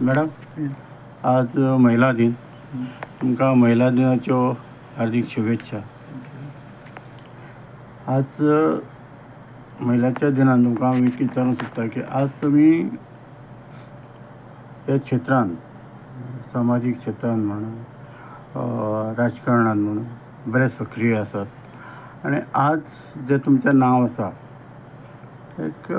Madam, आज महिला दिन. तुमका महिला दिनाच्यो हार्दिक शुभेच्छा. आज महिलाच्या दिनान तुमकां हांव एक विचारूंक सोदता की आज तुमी ह्या क्षेत्रान, सामाजीक क्षेत्रान म्हणा, राजकारणान म्हणा बरे सक्रीय आसात आनी आज जे तुमचें नांव आसा एक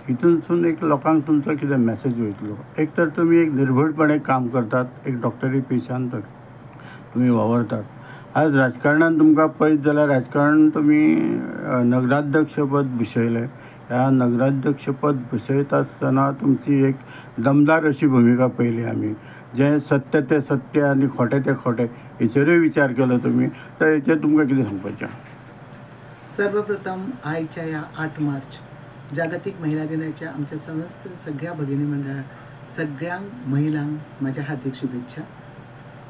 हितूनसून एक लोकांक तुमचो कितें मॅसेज वयतलो. एक तर तुमी एक निर्भयपणे काम करतात, एक डॉक्टरी पेशान तुमी वावरतात. आज राजकारणान तुमकां पळयत जाल्यार राजकारण तुमी नगराध्यक्षपद भुशयलें. ह्या नगराध्यक्षपद भुशयता आसतना तुमची एक दमदार अशी भुमिका पळयली आमी. जें सत्य तें सत्य आनी खोटें तें खोटें हेचेरूय विचार केलो तुमी. तर हेचेर तुमकां कितें सांगपाचें? सर्वप्रथम आयच्या या 8 मार्च जागतिक महिला दिनाच्या आमच्या समस्त सगळ्या भगिनी मंडळा, सगळ्या महिलांक माझ्या हार्दिक शुभेच्छा.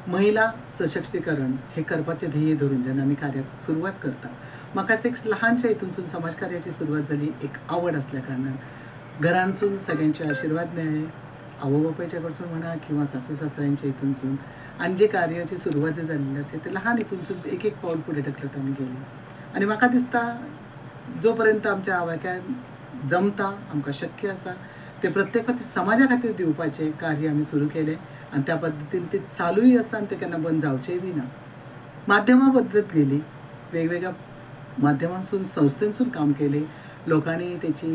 महिला सशक्तीकरण हे करपाचें ध्येय धरून जेन्ना आमी कार्याक सुरवात करता, म्हाका एक ल्हानशा हितूनसून समाजकार्याची सुरवात जाली. एक आवड असल्या कारणान घरांसून सगळ्यांचे आशिर्वाद मेळ्ळे, आवय बापायच्या कडसून म्हणा किंवा सासू सासऱ्यांच्या हितूनसून, आनी जे कार्याची सुरवात जे जाल्ली आसा ते ल्हान हितूनसून एक एक पावल फुडें ढकलत आमी गेली. आनी म्हाका दिसता जो पर्यंत आमच्या आवाक्यान जमता, आमकां शक्य आसा ते प्रत्येक फावटी समाजा खातीर दिवपाचें कार्य आमी सुरू केलें आनी त्या पद्दतीन ते चालूय आसा आनी ते केन्ना बंद जावचेंय बी ना. माध्यमां बदलत गेली, वेगवेगळ्या माध्यमांसून संस्थेंसून काम केलें, लोकांनी तेची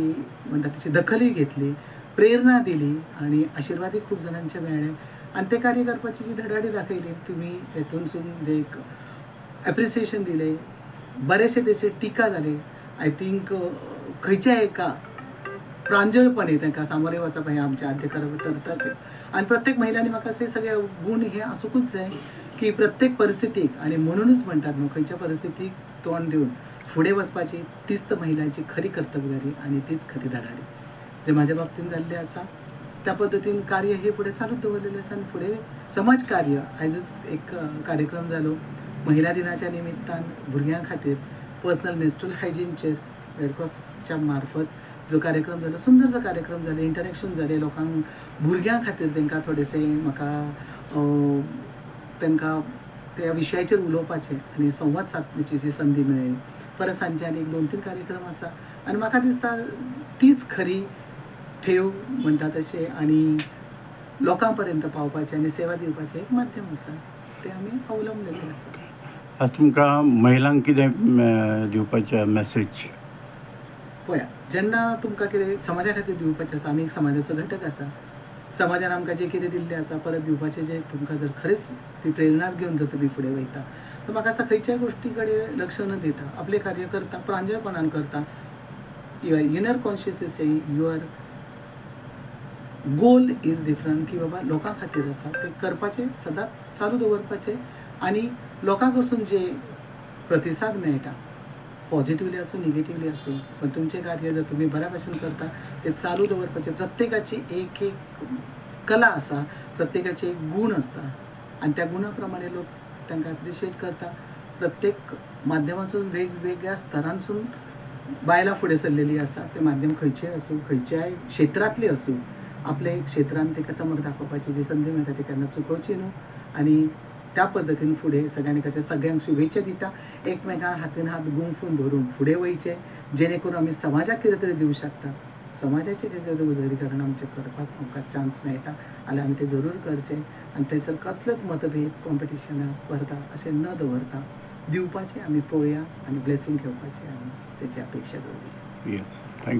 म्हणटा तशी दखलय घेतली, प्रेरणा दिली आनी आशिर्वादय खूब जाणांचे मेळ्ळे आनी ते कार्य करपाची जी धडाडी दाखयली. तुमी हेतूनसून जे एक एप्रिसिएशन दिलें, बरेचशे तेचे टिका जाले. आय थिंक खंयच्या एका प्रांजळपणे तांकां सामोरे वचप हें आमचें आद्य कर्तव्य. आनी प्रत्येक महिलांनी म्हाका अशे सगळे गूण हे आसूंकूच जाय की प्रत्येक परिस्थितीक, आनी म्हणूनच म्हणटात न्हू, खंयच्या परिस्थितीक तोंड दिवन फुडें वचपाची तीच महिलांची खरी कर्तबगारी आनी तीच खरी धडाडी. जे म्हाज्या बाबतीन जाल्लें आसा त्या पद्दतीन कार्य हे फुडें चालूच दवरलेलें आसा. आनी फुडें समाज कार्य, आयजूच एक कार्यक्रम जालो महिला दिनाच्या निमित्तान भुरग्यां खातीर पर्सनल मेन्स्ट्रुअल हायजीनचेर रेडक्रॉसच्या मार्फत जो कार्यक्रम जालो, सुंदरसो कार्यक्रम जालो, इंटरॅक्शन जालें लोकांक, भुरग्यां खातीर तांकां थोडेशें म्हाका तांकां त्या विशयाचेर उलोवपाचें आनी संवाद सादपाची जी संदी मेळ्ळी. परत सांजचे आनी 1-2-3 कार्यक्रम आसा आनी म्हाका दिसता तीच खरी ठेव म्हणटा तशें आनी लोकां पर्यंत पावपाचें आनी सेवा दिवपाचें एक माध्यम आसा, तें आमी अवलंबलेलें आसा. आज तुमकां महिलांक कितें दिवपाचें मॅसेज? पळया, जेन्ना तुमकां कितें समाजा खातीर दिवपाचें आसा, आमी एक समाजाचो घटक आसा, समाजान आमकां जें कितें दिल्लें आसा परत दिवपाचें जें तुमकां जर खरेंच ती प्रेरणाच घेवन जर तुमी फुडें वयता तर म्हाका दिसता खंयच्याय गोश्टी कडेन लक्ष न दिता आपलें कार्य करता, प्रांजळपणान करता. Your inner conscious is saying your goal is different, की बाबा लोकां खातीर आसा तें करपाचें, सदांच चालू दवरपाचें आनी लोकां कडसून जे प्रतिसाद मेळटा, पॉझिटिव्हली आसूं निगेटिव्हली आसूं, पण तुमचें कार्य जर तुमी बऱ्या भशेन करता तें चालू दवरपाचें. प्रत्येकाची एक एक कला आसा, प्रत्येकाचे एक गूण आसता आनी त्या गुणा प्रमाणे लोक तांकां एप्रिशिएट करता. प्रत्येक माध्यमांसून वेगवेगळ्या स्तरांसून बायलां फुडें सरलेलीं आसा. तें माध्यम खंयचेंय आसूं, खंयच्याय क्षेत्रांतली आसूं, आपले क्षेत्रांत ताका चमक दाखोवपाची जी संदी मेळटा ती केन्ना चुकोवची न्हू. आनी त्या पद्दतीन फुडें सगळ्यांक शुभेच्छा दिता. एकमेकां हातीन हात गुंफून धरून फुडें वयचें, जेणे करून आमी समाजाक कितें तरी दिवं शकता. समाजाचें कितें उदरीकरण आमचें करपाक आमकां चान्स मेळटा जाल्यार आमी तें जरूर करचें आनी थंयसर कसलेच मतभेद, कॉम्पिटिशनां, स्पर्धा अशें न दवरता दिवपाचें आमी पळोवया आनी ब्लेसींग घेवपाचें आनी तेची अपेक्षा दवरया. थँक्यू.